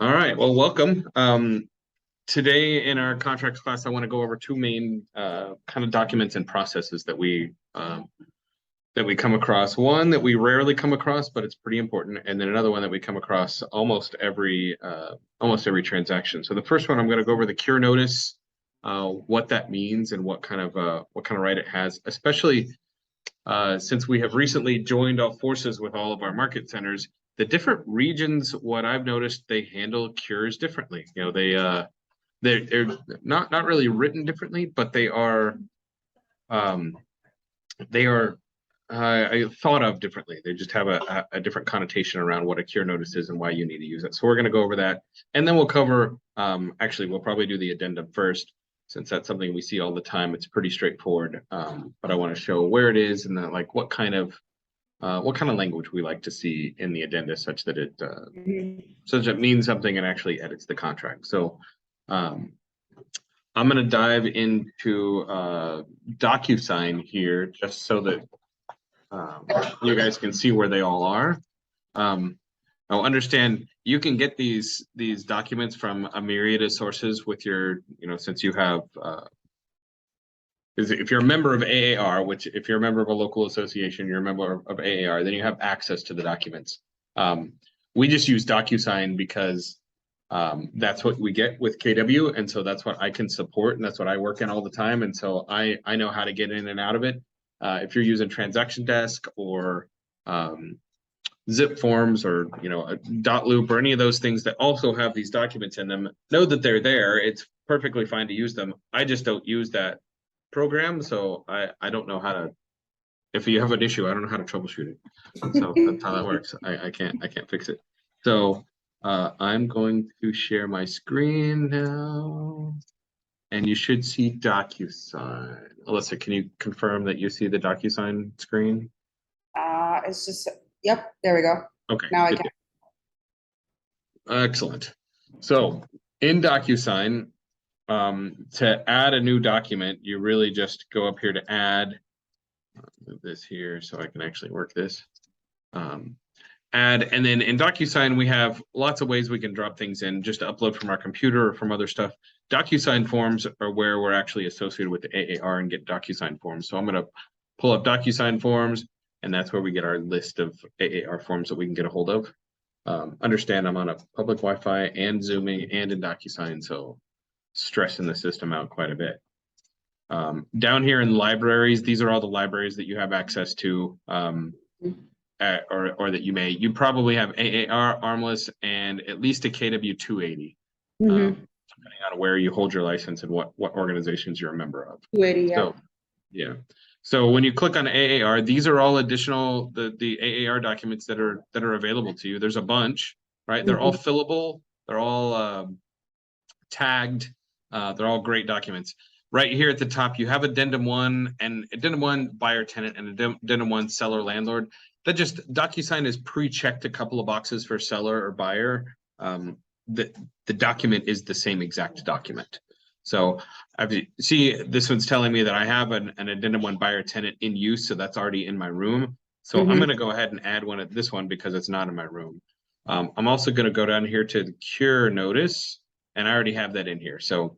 All right, well, welcome. Today in our contracts class, I want to go over two main kind of documents and processes that we come across. One that we rarely come across, but it's pretty important, and then another one that we come across almost every transaction. So the first one, I'm going to go over the cure notice, what that means, and what kind of right it has, especially since we have recently joined all forces with all of our market centers. The different regions, what I've noticed, they handle cures differently. You know, they're not really written differently, but um, they are thought of differently. They just have a different connotation around what a cure notice is and why you need to use it. So we're going to go over that, and then we'll cover. Actually, we'll probably do the addendum first, since that's something we see all the time. It's pretty straightforward, but I want to show where it is and then like what kind of language we like to see in the addenda, such that it means something and actually edits the contract. So I'm going to dive into DocuSign here, just so that you guys can see where they all are. I'll understand you can get these documents from a myriad of sources with your, since you have, if you're a member of AAR, which if you're a member of a local association, you're a member of AAR, then you have access to the documents. We just use DocuSign because that's what we get with KW, and so that's what I can support, and that's what I work in all the time, and so I know how to get in and out of it. If you're using Transaction Desk or zip forms or a dot loop or any of those things that also have these documents in them, know that they're there. It's perfectly fine to use them. I just don't use that program, so I don't know how to. If you have an issue, I don't know how to troubleshoot it. So that's how that works. I can't fix it. So I'm going to share my screen now, and you should see DocuSign. Alyssa, can you confirm that you see the DocuSign screen? It's just, yep, there we go. Okay. Now I can. Excellent. So in DocuSign, to add a new document, you really just go up here to add. Move this here so I can actually work this. Add, and then in DocuSign, we have lots of ways we can drop things in just to upload from our computer or from other stuff. DocuSign forms are where we're actually associated with the AAR and get DocuSign forms. So I'm going to pull up DocuSign forms, and that's where we get our list of AAR forms that we can get a hold of. Understand I'm on a public Wi-Fi and Zooming and in DocuSign, so stressing the system out quite a bit. Down here in libraries, these are all the libraries that you have access to, or that you probably have AAR, Armless, and at least a KW 280, depending on where you hold your license and what organizations you're a member of. 280, yeah. So, yeah. So when you click on AAR, these are all additional the AAR documents that are available to you. There's a bunch, right? They're all fillable. They're all tagged. They're all great documents. Right here at the top, you have Addendum 1 and Addendum 1 buyer tenant and Addendum 1 seller landlord. That just DocuSign is pre-checked a couple of boxes for seller or buyer. The document is the same exact document. So see, this one's telling me that I have an Addendum 1 buyer tenant in use, so that's already in my room. So I'm going to go ahead and add this one because it's not in my room. I'm also going to go down here to the cure notice, and I already have that in here. So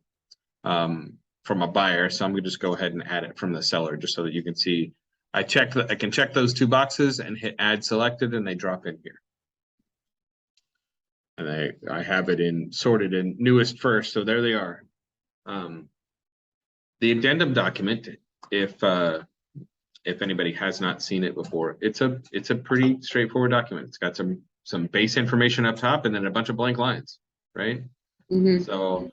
from a buyer, so I'm going to just go ahead and add it from the seller, just so that you can see. I can check those two boxes and hit add selected, and they drop in here. And I have it sorted in newest first, so there they are. The addendum document, if anybody has not seen it before, it's a pretty straightforward document. It's got some base information up top and then a bunch of blank lines, right? So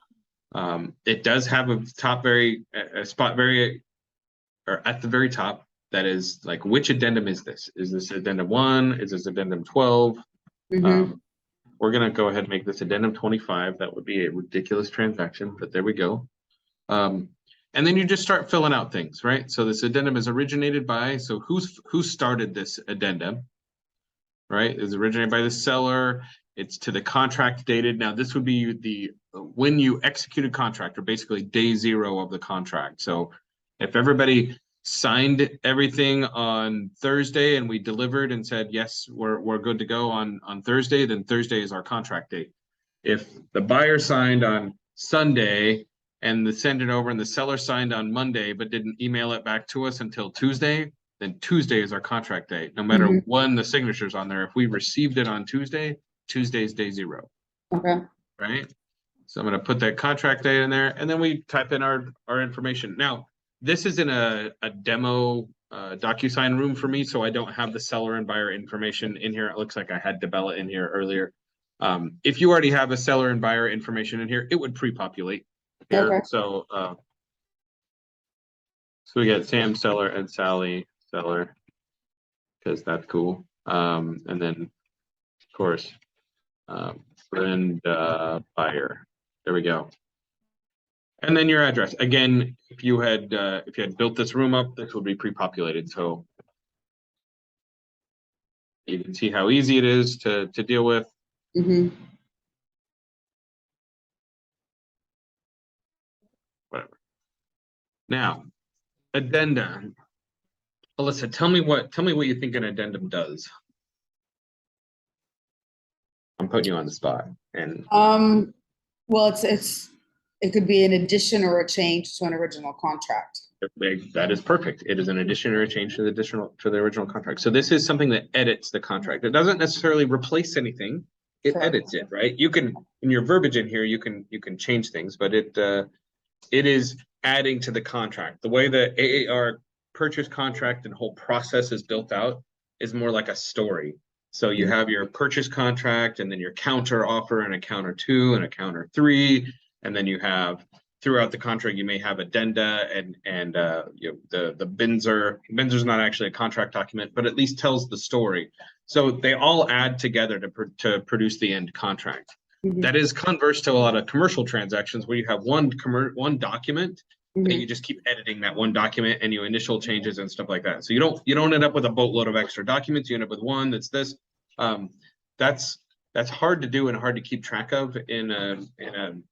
it does have a spot or at the very top that is like, which addendum is this? Is this Addendum 1? Is this Addendum 12? We're going to go ahead and make this Addendum 25. That would be a ridiculous transaction, but there we go. And then you just start filling out things, right? So this addendum is originated by, so who started this addendum, right? It's originated by the seller. It's to the contract dated. Now this would be when you executed contract, or basically day 0 of the contract. So if everybody signed everything on Thursday and we delivered and said, yes, we're good to go on Thursday, then Thursday is our contract date. If the buyer signed on Sunday and send it over and the seller signed on Monday, but didn't email it back to us until Tuesday, then Tuesday is our contract date, no matter Mhm. when the signature's on there. If we received it on Tuesday, Tuesday's day zero, Okay. right? So I'm gonna put that contract date in there, and then we type in our information. Now, this is in a demo DocuSign room for me, so I don't have the seller and buyer information in here. It looks like I had Debella in here earlier. If you already have a seller and buyer information in here, it would pre-populate here. Okay. So we get Sam seller and Sally seller, because that's cool. And then of course, Brenda buyer. There we go. And then your address. Again, if you had built this room up, this would be pre-populated. So you can see how easy it is to deal with. Mhm. Whatever. Now, addenda. Alyssa, tell me what you think an addendum does. I'm putting you on the spot. And Well, it could be an addition or a change to an original contract. that is perfect. It is an addition or a change to the original contract. So this is something that edits the contract. It doesn't necessarily replace anything. It Correct. edits it, right? You can, in your verbiage in here, you can change things, but it is adding to the contract. The way the AAR purchase contract and whole process is built out is more like a story. So you have your purchase contract, and then your counter offer, and a counter 2, and a counter 3, and then you have throughout the contract you may have addenda and the binzer. Binzer's not actually a contract document, but at least tells the story. So they all add together to produce the end contract. Mhm. That is converse to a lot of commercial transactions where you have one document that you just keep editing that one document, and you initial changes and stuff like that. So you don't end up with a boatload of extra documents. You end up with one that's this. That's hard to do and hard to keep track of in an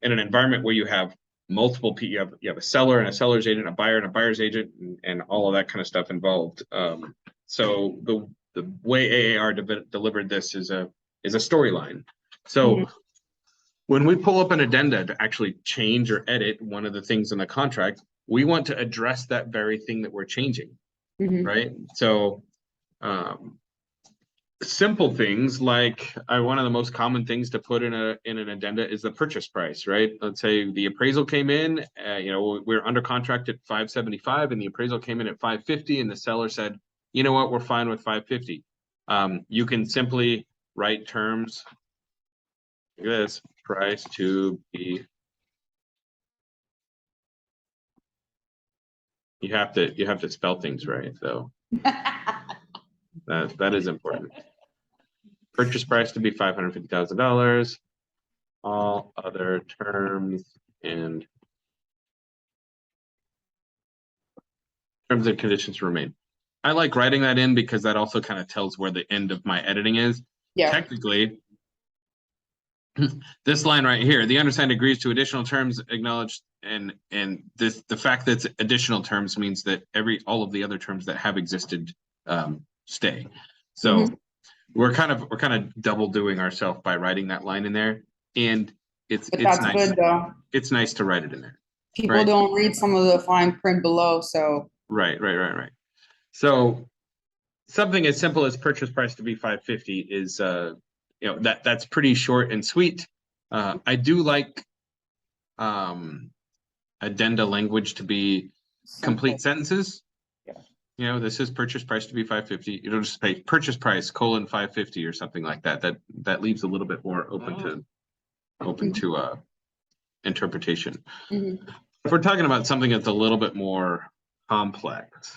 environment where you have multiple people. You have a seller and a seller's agent, a buyer and a buyer's agent, and all of that kind of stuff involved. So the way AAR delivered this is a storyline. So when we pull up an addenda to actually change or edit one of the things in the contract, we want to address that very thing that we're changing, Mhm. right? So simple things like one of the most common things to put in an addenda is the purchase price, right? Let's say the appraisal came in, we're under contract at 575, and the appraisal came in at 550, and the seller said, you know what, we're fine with 550. You can simply write terms like this: price to be. You have to spell things right, though. That is important. Purchase price to be $550,000. All other terms and conditions remain. I like writing that in because that also kind of tells where the end of my editing is. Yeah. Technically, this line right here, the undersigned agrees to additional terms acknowledged, and the fact that it's additional terms means that all of the other terms that have existed stay. So we're kind of double doing ourselves by writing that line in there, and it's That's nice. good though. It's nice to write it in there. People don't read some of the fine print below, so. Right. So something as simple as purchase price to be 550 is that's pretty short and sweet. I do like addenda language to be complete sentences. Yeah. This is purchase price to be 550. You don't just say purchase price : 550 or something like that. That leaves a little bit more open to interpretation. If we're talking about something that's a little bit more complex,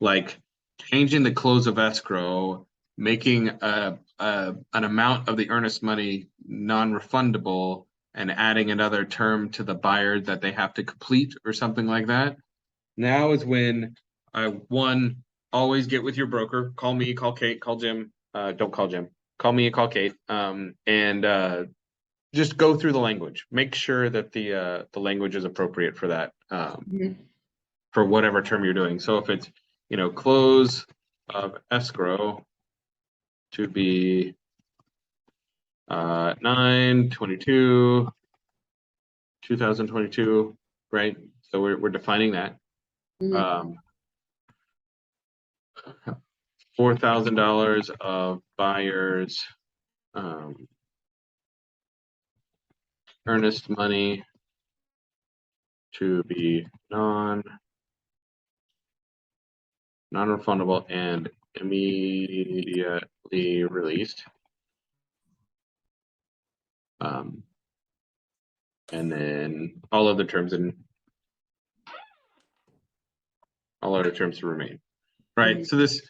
like changing the close of escrow, making an amount of the earnest money non-refundable, and adding another term to the buyer that they have to complete or something like that. Now is when always get with your broker. Call me, call Kate, call Jim. Don't call Jim. Call me, call Kate. And just go through the language. Make sure that the language is appropriate for that, for whatever term you're doing. So if it's close of escrow to be 9/22, 2022, right? So we're defining that. Mhm. $4,000 of buyers earnest money to be non-refundable and immediately released. And then all other terms to remain. Right. Mhm. So this,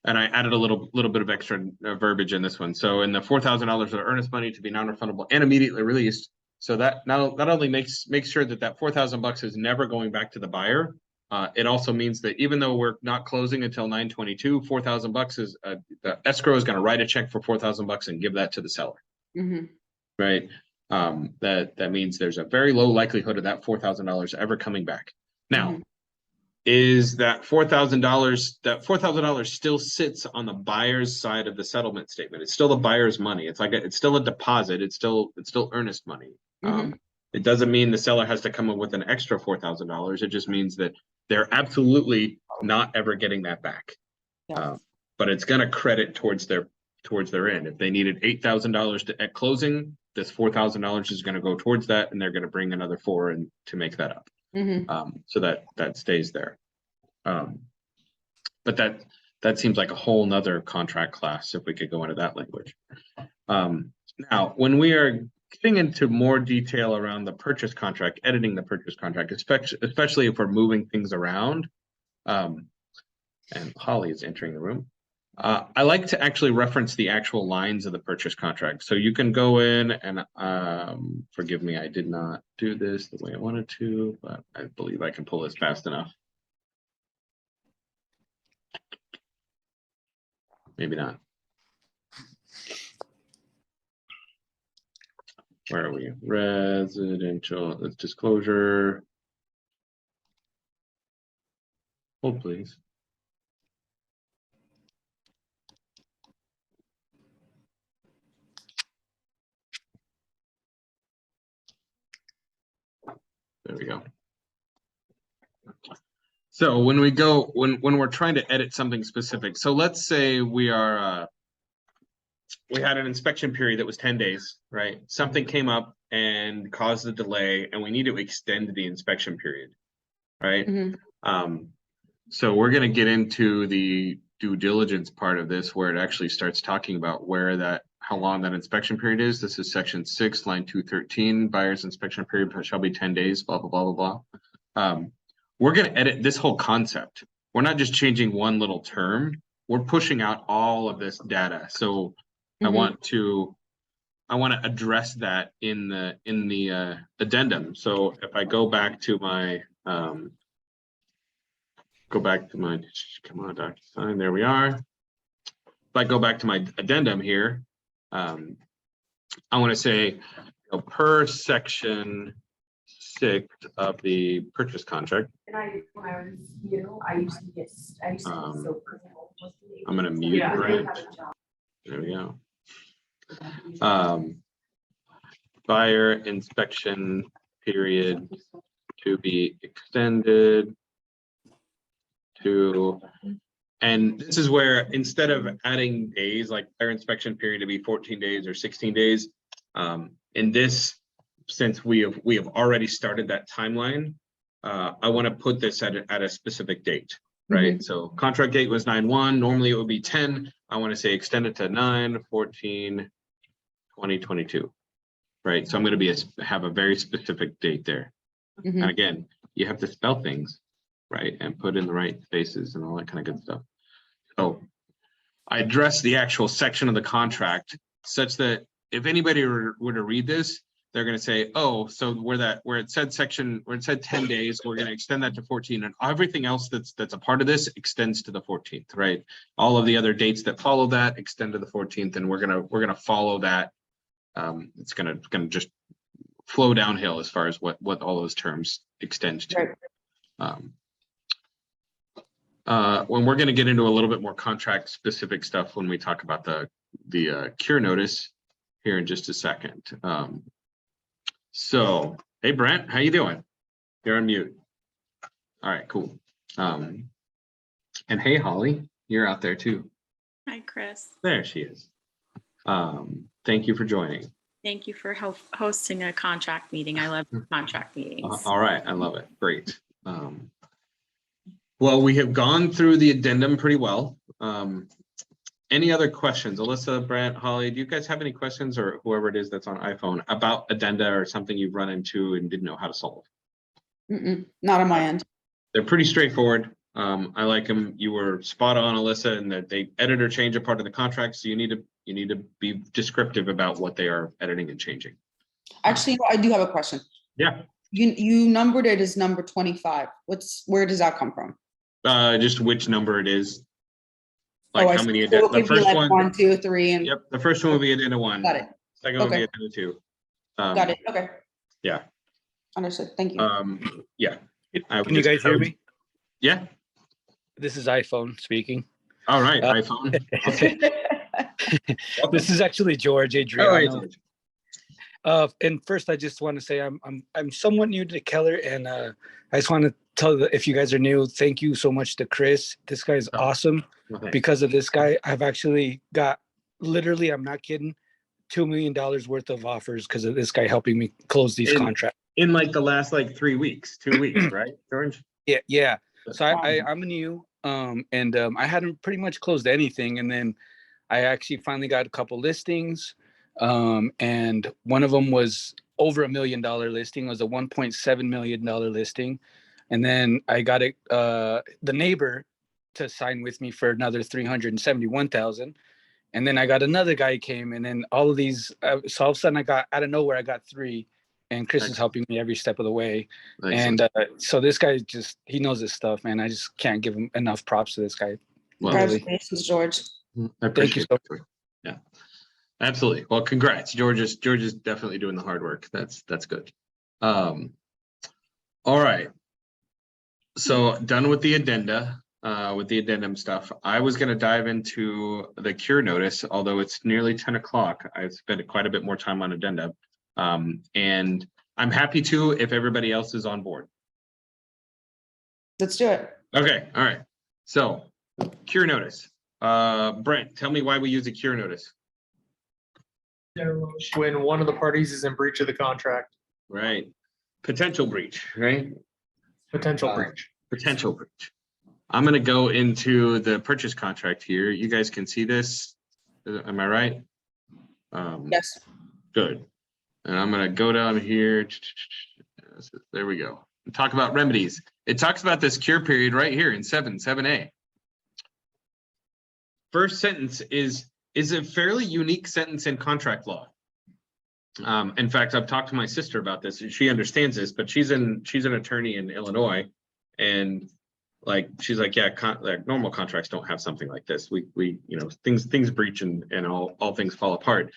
and I added a little bit of extra verbiage in this one. So in the $4,000 of earnest money to be non-refundable and immediately released. So that not only makes sure that $4,000 is never going back to the buyer. It also means that even though we're not closing until 9/22, $4,000 is the escrow is going to write a check for $4,000 and give that to the seller. Mhm. Right. That means there's a very low likelihood of that $4,000 ever coming back. Now, Mhm. is that $4,000 still sits on the buyer's side of the settlement statement. It's still the buyer's money. It's still a deposit. It's still earnest money. Mhm. It doesn't mean the seller has to come up with an extra $4,000. It just means that they're absolutely not ever getting that back. Yes. But it's going to credit towards their end. If they needed $8,000 at closing, this $4,000 is going to go towards that, and they're going to bring another $4,000 in to make that up. Mhm. So that stays there. But that seems like a whole nother contract class if we could go into that language. Now, when we are getting into more detail around the purchase contract, editing the purchase contract, especially if we're moving things around, and Holly is entering the room. I like to actually reference the actual lines of the purchase contract. So you can go in and forgive me, I did not do this the way I wanted to, but I believe I can pull this fast enough. Maybe not. Where are we? Residential disclosure. Hold, please. There we go. So when we're trying to edit something specific, so let's say we had an inspection period that was 10 days, right? Something came up and caused a delay, and we need to extend the inspection period, right? Mhm. So we're going to get into the due diligence part of this, where it actually starts talking about how long that inspection period is. This is section 6, line 213. Buyer's inspection period shall be 10 days. Blah blah blah blah blah. We're going to edit this whole concept. We're not just changing one little term. We're pushing out all of this data. So I want to address that in the addendum. So if I go back to my come on, DocuSign, there we are. If I go back to my addendum here, I want to say per section 6 of the purchase contract. And when I was I used to get so personal. I'm going to mute Brent. There we go. Buyer inspection period to be extended to, and this is where instead of adding days, like buyer inspection period to be 14 days or 16 days, in this, since we have already started that timeline, I want to put this at a specific date, right? So contract date was 9/1. Normally it would be 10. I want to say extend it to 9/14/2022, right? So I'm going to have a very specific date there. And again, you have to spell things, right, and put in the right spaces and all that kind of good stuff. So I address the actual section of the contract such that if anybody were to read this, they're going to say, oh, so where it said 10 days, we're going to extend that to 14, and everything else that's a part of this extends to the 14th, right? All of the other dates that follow that extend to the 14th, and we're gonna follow that. It's gonna just flow downhill as far as what all those terms extend to. Right. When we're going to get into a little bit more contract specific stuff when we talk about the cure notice, here in just a second. So, hey, Brent, how you doing? You're on mute. All right, cool. And hey, Holly, you're out there too. Hi, Chris. There she is. Thank you for joining. Thank you for hosting a contract meeting. I love contract meetings. All right, I love it. Great. Well, we have gone through the addendum pretty well. Any other questions? Alyssa, Brent, Holly, do you guys have any questions, or whoever it is that's on iPhone, about addenda or something you've run into and didn't know how to solve? Not on my end. They're pretty straightforward. I like them. You were spot on, Alyssa, and that they edit or change a part of the contract. So you need to be descriptive about what they are editing and changing. Actually, I do have a question. Yeah. You numbered it as number 25. Where does that come from? Just which number it is. Like I how see. many? So it The could be first like one. 1, 2, 3, and Yep. The first one will be addenda 1. got it. Second one will be Okay. addenda 2. Got it. Okay. Yeah. Understood. Thank you. Yeah. Can you guys hear me? Yeah. This is iPhone speaking. All right, iPhone. Okay. This is actually George Oh, hey, Adriano. George. And first, I just want to say I'm somewhat new to Keller, and I just want to tell if you guys are new, thank you so much to Chris. This guy's awesome. Okay. Because of this guy, I've actually got literally, I'm not kidding, $2 million worth of offers because of this guy helping me close these contracts. In like the last 3 weeks, 2 weeks, right, George? Yeah. So I'm new, and I hadn't pretty much closed anything, and then I actually finally got a couple listings, and one of them was over $1 million listing. It was a $1.7 million listing, and then I got the neighbor to sign with me for another $371,000, and then I got another guy came, and then all of these. So all of a sudden, I got out of nowhere, I got 3. And Chris is helping me every step of the way. Excellent. And so this guy he knows his stuff, man. I just can't give him enough props to this guy. Well, Congratulations, George. I appreciate Thank it. Yeah, absolutely. Well, congrats. George is definitely doing the hard work. That's good. All right. So done with the addenda, with the addendum stuff. I was going to dive into the cure notice, although it's nearly 10 o'clock. I've spent quite a bit more time on addenda. And I'm happy to if everybody else is on board. Let's do it. Okay, all right. So cure notice. Brent, tell me why we use a cure notice. When one of the parties is in breach of the contract. Right. Potential breach, right? Potential breach. Potential breach. I'm going to go into the purchase contract here. You guys can see this. Am I right? Yes. Good. And I'm going to go down here. There we go. Talk about remedies. It talks about this cure period right here in 7A. First sentence is a fairly unique sentence in contract law. In fact, I've talked to my sister about this, and she understands this, but she's an attorney in Illinois, and she's like, yeah, normal contracts don't have something like this. We things breach and all things fall apart.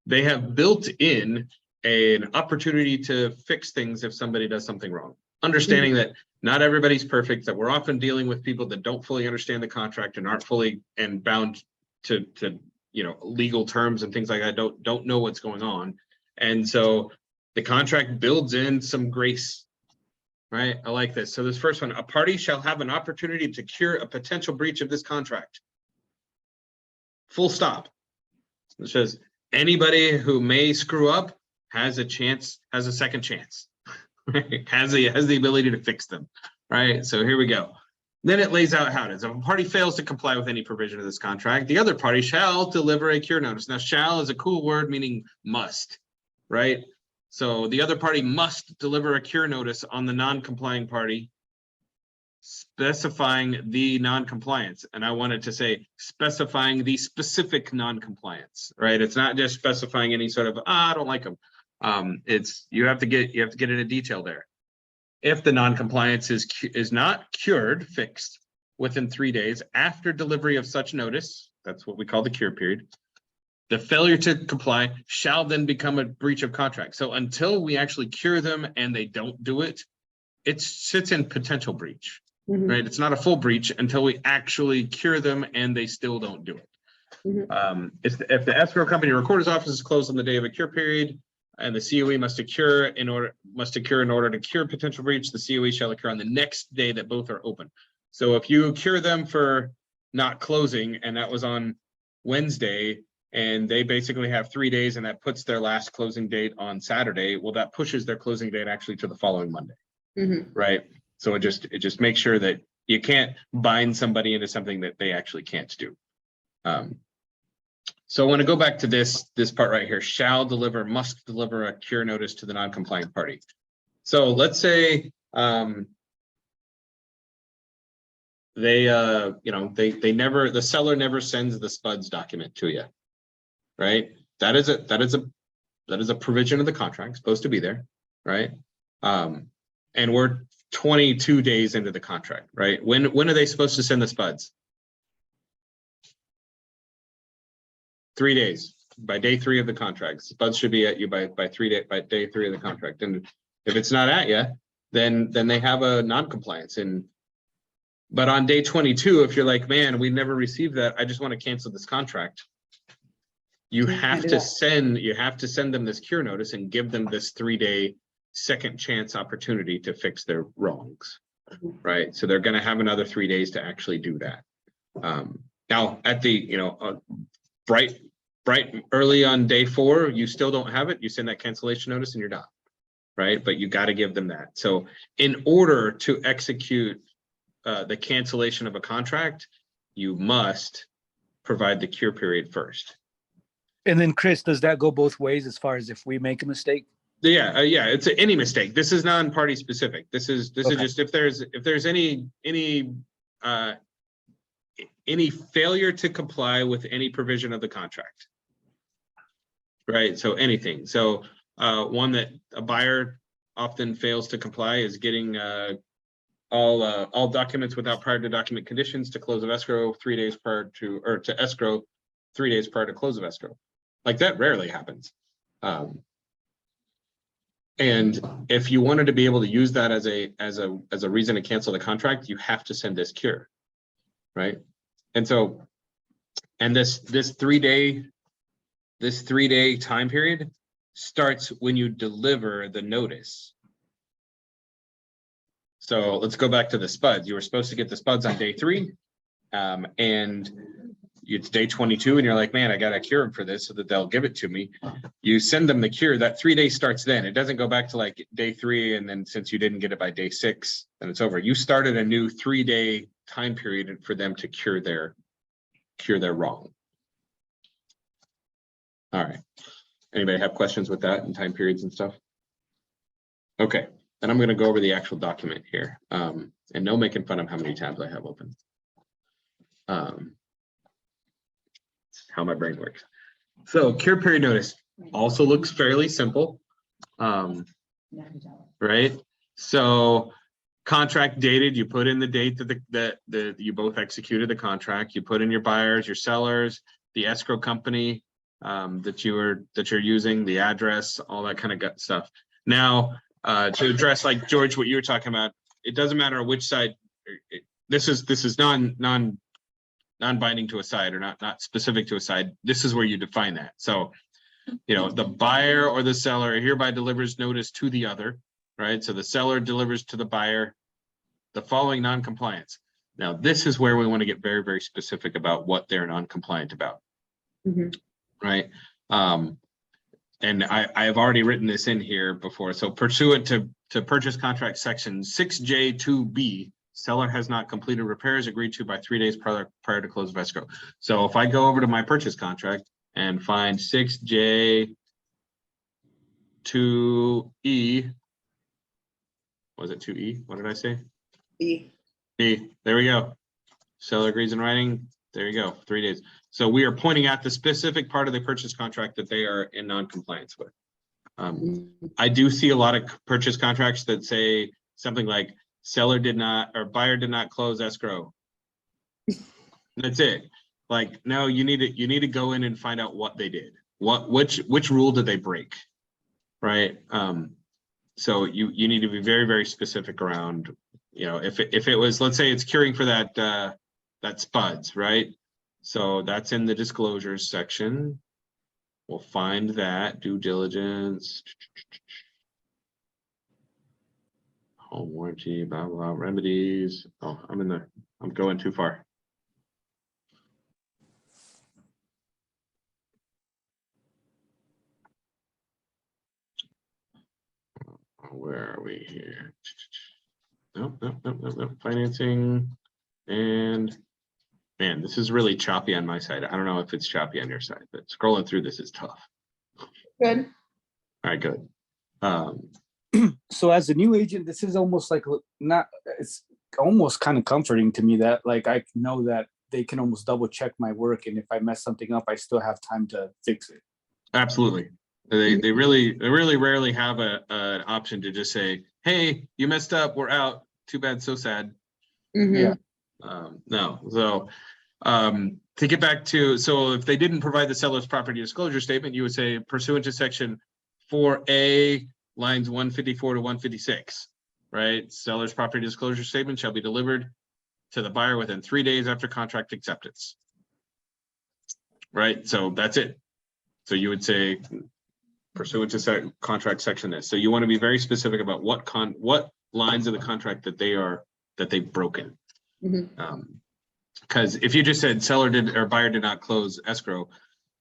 They have built in an opportunity to fix things if somebody does something wrong. Understanding that not everybody's perfect, that we're often dealing with people that don't fully understand the contract and aren't fully and bound to legal terms and things like that, don't know what's going on. And so the contract builds in some grace, right? I like this. So this first one, a party shall have an opportunity to cure a potential breach of this contract. Full stop. It says anybody who may screw up has a second chance, right? has the ability to fix them, right? So here we go. Then it lays out how it is. If a party fails to comply with any provision of this contract, the other party shall deliver a cure notice. Now, shall is a cool word meaning must, right? So the other party must deliver a cure notice on the non-complying party, specifying the non-compliance. And I wanted to say specifying the specific non-compliance, right? It's not just specifying any sort of, I don't like them. It's you have to get into detail there. If the non-compliance is not fixed within 3 days after delivery of such notice, that's what we call the cure period, the failure to comply shall then become a breach of contract. So until we actually cure them and they don't do it, it sits in potential breach, right? It's not a full breach until we actually cure them and they still don't do it. If the escrow company recorder's office is closed on the day of a cure period, and the COE must occur in order to cure potential breach, the COE shall occur on the next day that both are open. So if you cure them for not closing, and that was on Wednesday, and they basically have 3 days, and that puts their last closing date on Saturday, well, that pushes their closing date actually to the following Monday, right? So it just makes sure that you can't bind somebody into something that they actually can't do. So I want to go back to this part right here. Shall deliver, must deliver a cure notice to the non-compliant party. So let's say they the seller never sends the SPUDS document to you, right? That is a provision of the contract, supposed to be there, right? And we're 22 days into the contract, right? When are they supposed to send the SPUDS? 3 days, by day 3 of the contract. SPUDS should be at you by day 3 of the contract. And if it's not at you, then they have a non-compliance. But on day 22, if you're like, man, we never received that, I just want to cancel this contract. You have to send them this cure notice and give them this 3-day second chance opportunity to fix their wrongs, right? So they're going to have another 3 days to actually do that. Now at the, bright early on day 4, you still don't have it, you send that cancellation notice and you're done, right? But you got to give them that. So in order to execute the cancellation of a contract, you must provide the cure period first. And then Chris, does that go both ways as far as if we make a mistake? Yeah, it's any mistake. This is non-party specific. This is just if there's any failure to comply with any provision of the contract, right? So anything. So one that a buyer often fails to comply is getting all documents without prior to document conditions to close of escrow 3 days prior to, or to escrow 3 days prior to close of escrow. Like that rarely happens. And if you wanted to be able to use that as a reason to cancel the contract, you have to send this cure, right? And so, and this 3-day time period starts when you deliver the notice. So let's go back to the SPUDS. You were supposed to get the SPUDS on day 3, and it's day 22, and you're like, man, I got a cure for this so that they'll give it to me. You send them the cure. That 3 days starts then. It doesn't go back to like day 3, and then since you didn't get it by day 6, then it's over. You started a new 3-day time period for them to cure their wrong. All right. Anybody have questions with that and time periods and stuff? Okay. Then I'm going to go over the actual document here. And no making fun of how many tabs I have open. How my brain works. So cure period notice also looks fairly simple. Right? So contract dated, you put in the date that you both executed the contract, you put in your buyers, your sellers, the escrow company that you're using, the address, all that kind of gut stuff. Now, to address like George, what you were talking about, it doesn't matter which side. This is non-binding to a side, or not specific to a side. This is where you define that. So, the buyer or the seller hereby delivers notice to the other, right? So the seller delivers to the buyer the following non-compliance. Now, this is where we want to get very, very specific about what they're non-compliant about, right? And I have already written this in here before. So pursuant to purchase contract section 6J2B, seller has not completed repairs agreed to by 3 days prior to close of escrow. So if I go over to my purchase contract and find 6J2E, was it 2E? What did I say? B. There we go. Seller agrees in writing. There you go. 3 days. So we are pointing at the specific part of the purchase contract that they are in non-compliance with. I do see a lot of purchase contracts that say something like seller did not, or buyer did not close escrow. That's it. Like, no, you need to go in and find out what they did. Which rule did they break? Right. So you need to be very, very specific around, if it was, let's say it's curing for that SPUDS, right? So that's in the disclosures section. We'll find that due diligence. Home warranty, blah, blah, remedies. Oh, I'm going too far. Where are we here? Nope, nope, nope, nope, nope. Financing. And man, this is really choppy on my side. I don't know if it's choppy on your side, but scrolling through this is tough. Good. All right, good. So as a new agent, this is almost like not, it's almost kind of comforting to me that like I know that they can almost double check my work, and if I mess something up, I still have time to fix it. Absolutely. They really rarely have an option to just say, hey, you messed up, we're out. Too bad, so sad. Mhm. No. So to get back to, so if they didn't provide the seller's property disclosure statement, you would say pursuant to section 4A, lines 154 to 156, right? Seller's property disclosure statement shall be delivered to the buyer within 3 days after contract acceptance. Right, so that's it. So you would say pursuant to contract section this. So you want to be very specific about what lines of the contract that they've broken. Because if you just said seller did or buyer did not close escrow,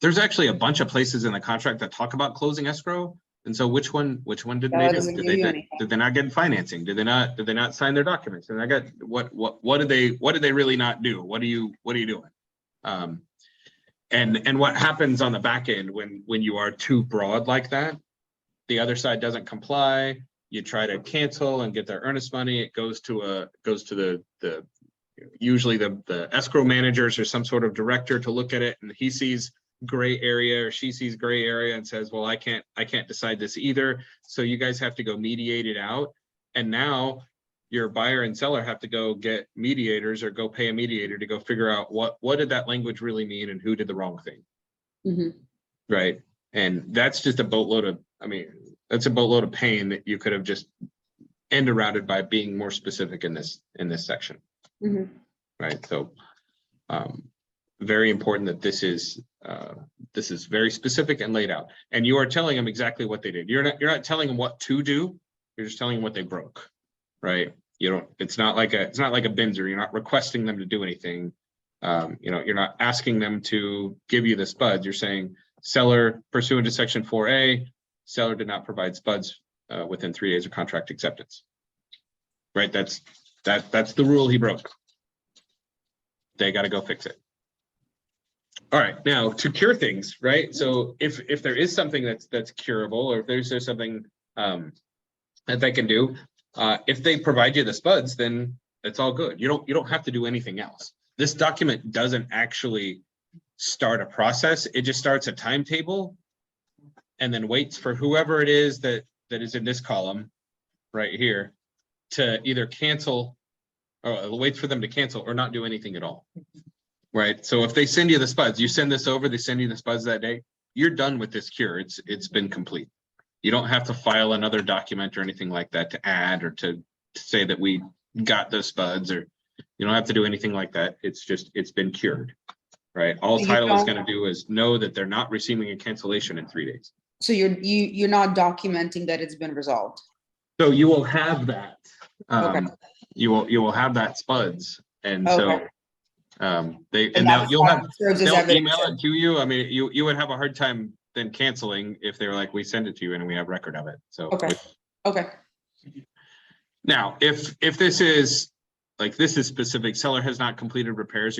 there's actually a bunch of places in the contract that talk about closing escrow. And so which one didn't That they do? doesn't give you anything. Did they not get financing? Did they not sign their documents? And I got what did they really not do? What are you doing? And what happens on the back end when you are too broad like that, the other side doesn't comply, you try to cancel and get their earnest money, it goes to the usually the escrow managers or some sort of director to look at it, and he sees gray area or she sees gray area and says, well, I can't decide this either. So you guys have to go mediate it out. And now your buyer and seller have to go get mediators or go pay a mediator to go figure out what did that language really mean and who did the wrong thing. Right. And that's just a boatload of, that's a boatload of pain that you could have just end around by being more specific in this section. Right. So very important that this is very specific and laid out, and you are telling them exactly what they did. You're not telling them what to do, you're just telling them what they broke. Right. It's not like a Binzer. You're not requesting them to do anything. You're not asking them to give you the spuds. You're saying seller pursuant to section 4A, seller did not provide spuds within 3 days of contract acceptance. Right. That's the rule he broke. They got to go fix it. All right, now to cure things, right? So if there is something that's curable, or if there's something that they can do, if they provide you the spuds, then it's all good. You don't have to do anything else. This document doesn't actually start a process. It just starts a timetable and then waits for whoever it is that is in this column right here to either cancel, or waits for them to cancel or not do anything at all. Right. So if they send you the spuds, you send this over, they send you the spuds that day, you're done with this cure. It's been complete. You don't have to file another document or anything like that to add or to say that we got those spuds, or you don't have to do anything like that. It's been cured. Right. All title is going to do is know that they're not receiving a cancellation in 3 days. So you're not documenting that it's been resolved. So you will have that. Okay. You will have that spuds, and Okay. so you'll email it to you. I mean, you would have a hard time then canceling if they were like, we send it to you and we have record of it. So okay. Now, if this is specific, seller has not completed repairs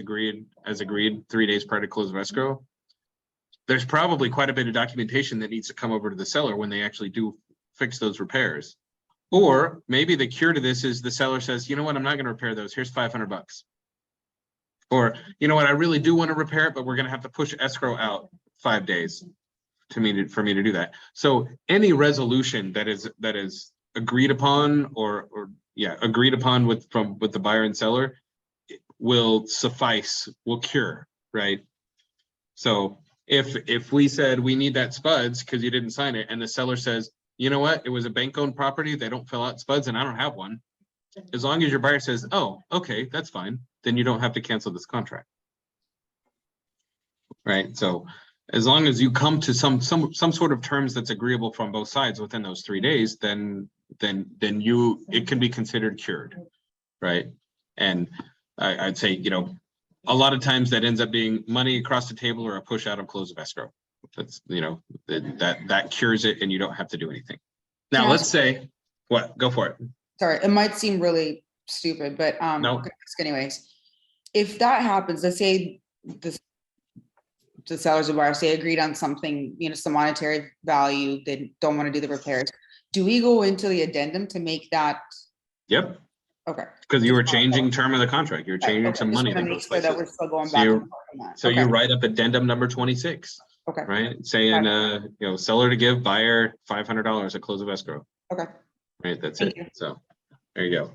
as agreed 3 days prior to close of escrow, there's probably quite a bit of documentation that needs to come over to the seller when they actually do fix those repairs. Or maybe the cure to this is the seller says, you know what, I'm not going to repair those. Here's $500. Or, you know what, I really do want to repair it, but we're going to have to push escrow out 5 days for me to do that. So any resolution that is agreed upon agreed upon with the buyer and seller will suffice, will cure, right? So if we said we need that spuds because you didn't sign it, and the seller says, you know what, it was a bank-owned property, they don't fill out spuds and I don't have one. As long as your buyer says, oh, okay, that's fine, then you don't have to cancel this contract. right? So as long as you come to some sort of terms that's agreeable from both sides within those 3 days, then it can be considered cured, right? And I'd say, you know, a lot of times that ends up being money across the table or a push out of close of escrow. That's, you know, that cures it and you don't have to do anything. Now, Can I let's ask- say, what, go for it. Sorry, it might seem really stupid, but No. I'm gonna ask anyways. If that happens, let's say the sellers or buyers, they agreed on something, you know, some monetary value, they don't want to do the repairs. Do we go into the addendum to make that? Yep, Okay. because you were changing term of the contract. You're changing Okay, some just money wanna that make goes sure that places. we're still going So back you- and forth on that. So you Okay, write up addendum number 26, okay, right? Saying, you know, seller to give buyer $500 at close of escrow, okay. right? That's Thank it. you. So there you go.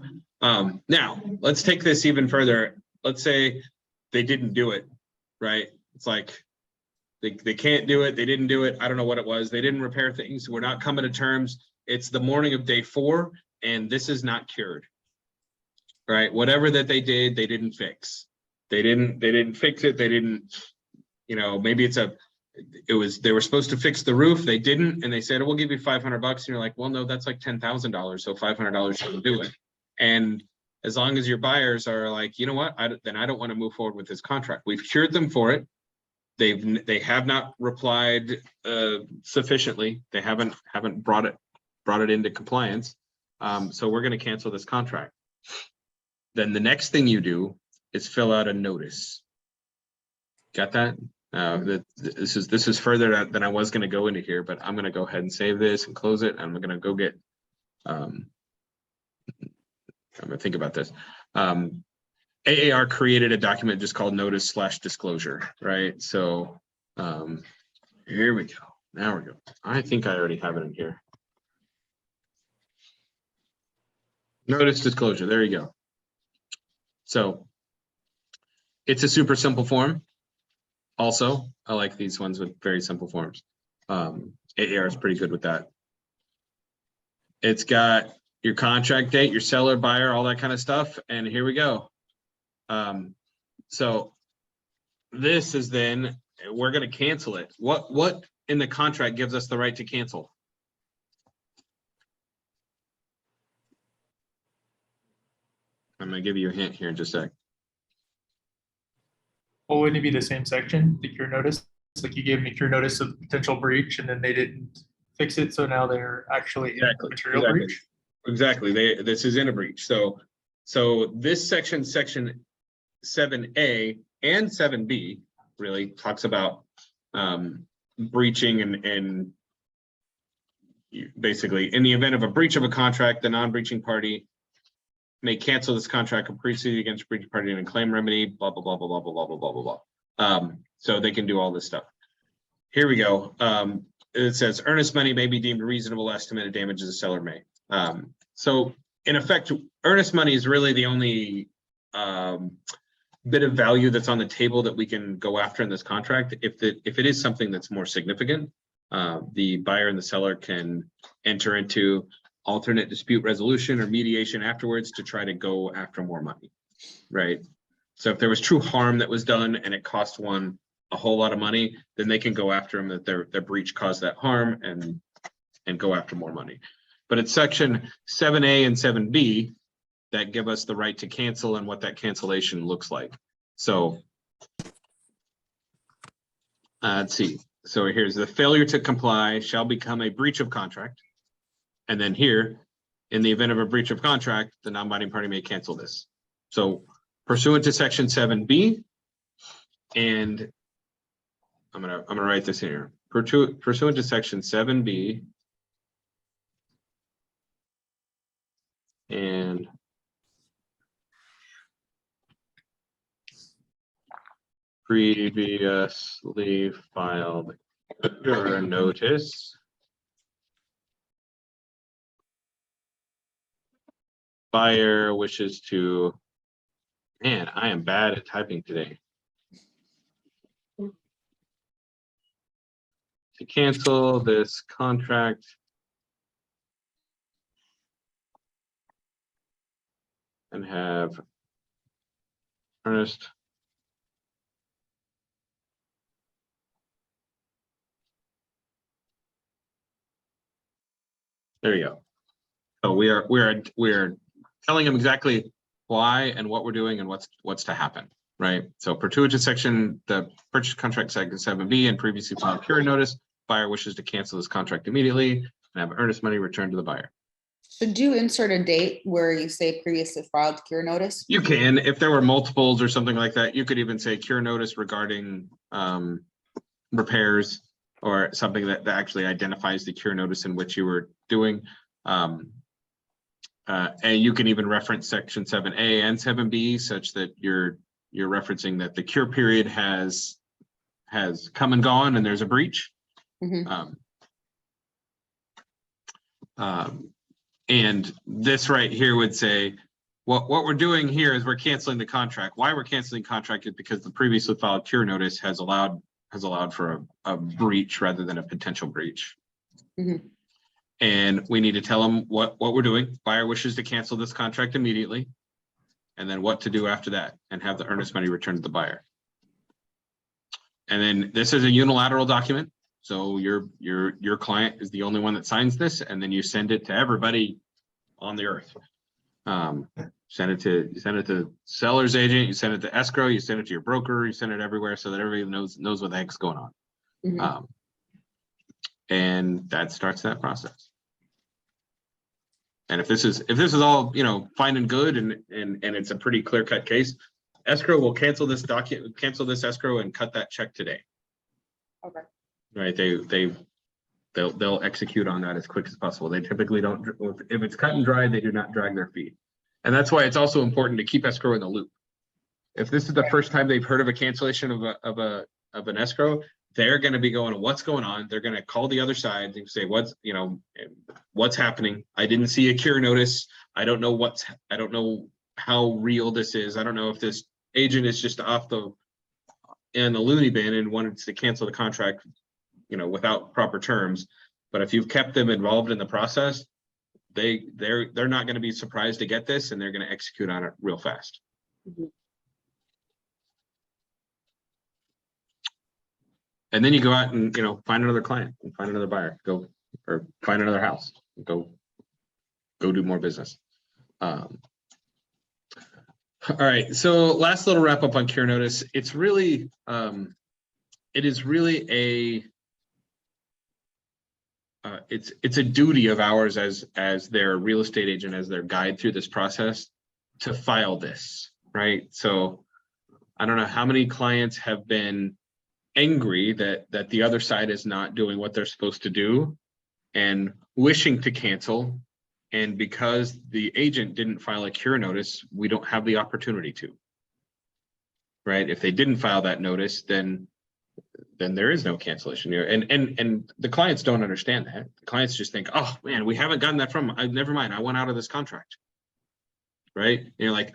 Now let's take this even further. Let's say they didn't do it, right? It's like they can't do it. They didn't do it. I don't know what it was. They didn't repair things. We're not coming to terms. It's the morning of day 4 and this is not cured, right? Whatever that they did, they didn't fix. They didn't fix it. They didn't, you know, maybe they were supposed to fix the roof. They didn't. And they said, oh, we'll give you $500. And you're like, well, no, that's like $10,000. So $500 shouldn't do it. And as long as your buyers are like, you know what, then I don't want to move forward with this contract. We've cured them for it. They have not replied sufficiently. They haven't brought it into compliance. So we're going to cancel this contract. Then the next thing you do is fill out a notice. Got that? This is further than I was going to go into here, but I'm going to go ahead and save this and close it. I'm going to go get. I'm going to think about this. AAR created a document just called notice/disclosure, right? So here we go. Now we go. I think I already have it in here. Notice disclosure. There you go. So it's a super simple form. Also, I like these ones with very simple forms. AAR is pretty good with that. It's got your contract date, your seller, buyer, all that kind of stuff. And here we go. So this is then, we're going to cancel it. What in the contract gives us the right to cancel? I'm going to give you a hint here in just a sec. Well, wouldn't it be the same section, the cure notice? Like you gave me cure notice of potential breach and then they didn't fix it, so now they're actually in material breach? Exactly. This is in a breach. So this section 7A and 7B really talks about breaching and basically in the event of a breach of a contract, the non-breaching party may cancel this contract and proceed against breach party and claim remedy, blah, blah, blah, blah, blah, blah, blah, blah, blah, blah. So they can do all this stuff. Here we go. It says earnest money may be deemed a reasonable estimate of damages the seller may. So in effect, earnest money is really the only bit of value that's on the table that we can go after in this contract. If it is something that's more significant, the buyer and the seller can enter into alternate dispute resolution or mediation afterwards to try to go after more money, right? So if there was true harm that was done and it cost one a whole lot of money, then they can go after them that their breach caused that harm and go after more money. But it's section 7A and 7B that give us the right to cancel and what that cancellation looks like. So let's see. So here's the failure to comply shall become a breach of contract. And then here, in the event of a breach of contract, the non-binding party may cancel this. So pursuant to section 7B, and I'm gonna write this here. Pursuant to section 7B and previously filed notice. Buyer wishes to, man, I am bad at typing today. To cancel this contract and have earnest There you go. So we are telling them exactly why and what we're doing and what's to happen, right? So pursuant to section, the purchase contract section 7B and previously filed cure notice, buyer wishes to cancel this contract immediately and have earnest money returned to the buyer. Should you insert a date where you say previously filed cure notice? You can, if there were multiples or something like that, you could even say cure notice regarding repairs or something that actually identifies the cure notice in which you were doing. And you can even reference section 7A and 7B such that you're referencing that the cure period has come and gone and there's a breach. Mhm. And this right here would say, what we're doing here is we're canceling the contract. Why we're canceling contract is because the previously filed cure notice has allowed for a breach rather than a potential breach. Mhm. And we need to tell them what we're doing. Buyer wishes to cancel this contract immediately, and then what to do after that, and have the earnest money returned to the buyer. And then this is a unilateral document. So your client is the only one that signs this, and then you send it to everybody on the earth. Send it to seller's agent, you send it to escrow, you send it to your broker, you send it everywhere so that everybody knows what the heck's going on. Mhm. And that starts that process. And if this is all, fine and good and it's a pretty clear-cut case, escrow will cancel this escrow and cut that check today. Okay. Right, they'll execute on that as quick as possible. They typically don't, if it's cut and dry, they do not drag their feet. And that's why it's also important to keep escrow in the loop. If this is the first time they've heard of a cancellation of an escrow, they're going to be going, what's going on? They're going to call the other side and say, what's happening? I didn't see a cure notice. I don't know how real this is. I don't know if this agent is just in the loony bin and wanted to cancel the contract, without proper terms. But if you've kept them involved in the process, they're not going to be surprised to get this, and they're going to execute on it real fast. Mhm. And then you go out and find another client and find another buyer, or find another house, go do more business. All right, so last little wrap up on cure notice. It's really it is really it's a duty of ours as their real estate agent, as their guide through this process, to file this, right? So I don't know how many clients have been angry that the other side is not doing what they're supposed to do and wishing to cancel. And because the agent didn't file a cure notice, we don't have the opportunity to, right? If they didn't file that notice, then there is no cancellation here. And the clients don't understand that. The clients just think, oh man, we haven't gotten that from, never mind, I want out of this contract, right? And you're like,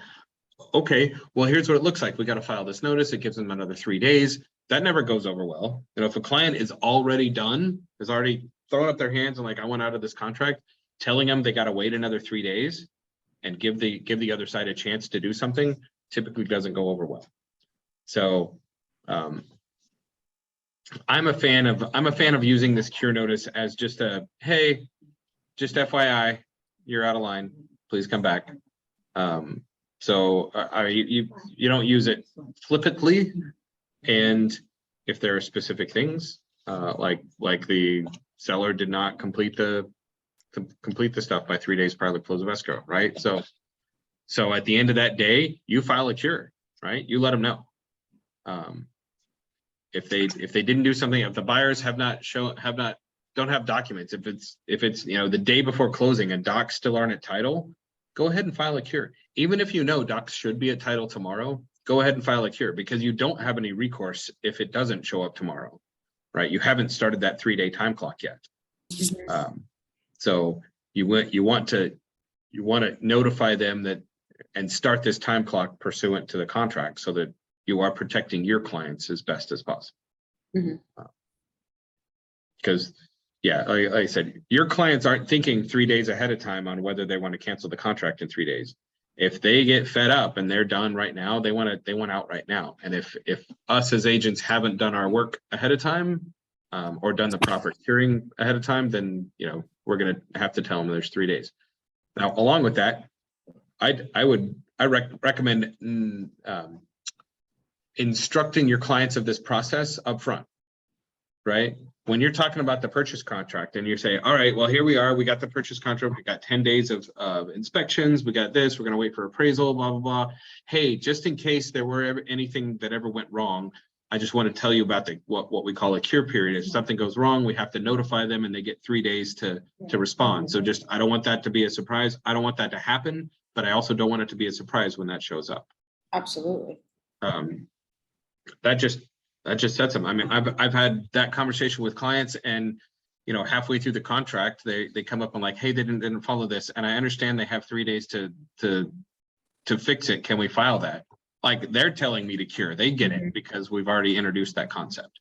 okay, well, here's what it looks like. We got to file this notice. It gives them another 3 days. That never goes over well. If a client is already done, has already thrown up their hands and like, I want out of this contract, telling them they got to wait another 3 days and give the other side a chance to do something typically doesn't go over well. So I'm a fan of using this cure notice as just a, hey, just FYI, you're out of line. Please come back. So you don't use it flippantly. And if there are specific things like the seller did not complete the stuff by 3 days prior to the close of escrow, right? So at the end of that day, you file a cure, right? You let them know. If they didn't do something, if the buyers don't have documents, if it's the day before closing and docs still aren't at title, go ahead and file a cure. Even if docs should be at title tomorrow, go ahead and file a cure, because you don't have any recourse if it doesn't show up tomorrow, right? You haven't started that 3-day time clock yet. So you want to notify them that and start this time clock pursuant to the contract so that you are protecting your clients as best as possible. Because like I said, your clients aren't thinking 3 days ahead of time on whether they want to cancel the contract in 3 days. If they get fed up and they're done right now, they want out right now. And if us as agents haven't done our work ahead of time or done the proper curing ahead of time, then we're gonna have to tell them there's 3 days. Now, along with that, I recommend instructing your clients of this process upfront, right? When you're talking about the purchase contract and you're saying, all right, well, here we are, we got the purchase contract, we got 10 days of inspections, we got this, we're gonna wait for appraisal, blah, blah, blah. Hey, just in case there were anything that ever went wrong, I just want to tell you about what we call a cure period. If something goes wrong, we have to notify them and they get 3 days to respond. So just, I don't want that to be a surprise. I don't want that to happen, but I also don't want it to be a surprise when that shows up. Absolutely. That just sets them. I mean, I've had that conversation with clients, and you know, halfway through the contract, they come up and like, hey, they didn't follow this, and I understand they have 3 days to fix it. Can we file that? Like, they're telling me to cure. They get it because we've already introduced that concept,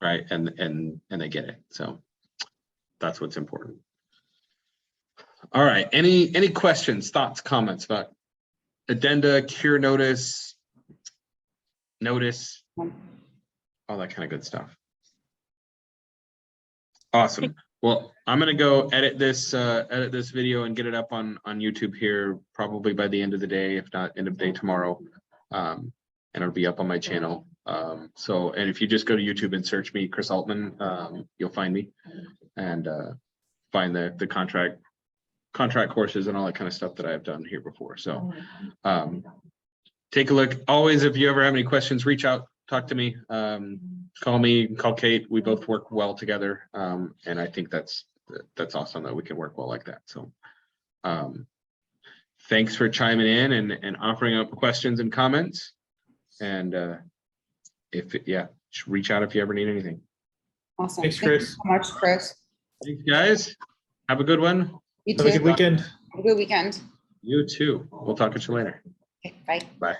right? And they get it. So that's what's important. All right. Any questions, thoughts, comments about addenda, cure notice, all that kind of good stuff? Awesome. Well, I'm gonna go edit this video and get it up on YouTube here probably by the end of the day, if not end of day tomorrow. And it'll be up on my channel. So, and if you just go to YouTube and search me, Chris Altman, you'll find me and find the contract courses and all that kind of stuff that I've done here before. So take a look. Always, if you ever have any questions, reach out, talk to me. Call me, call Kate. We both work well together. And I think that's awesome that we can work well like that. So thanks for chiming in and offering up questions and comments. And just reach out if you ever need anything. Awesome. Thanks, Thank you Chris. so much, Chris. Thanks, guys. Have a good one. You Have a too. good weekend. Have a good weekend. You too. We'll talk to you later. Okay, bye. Bye.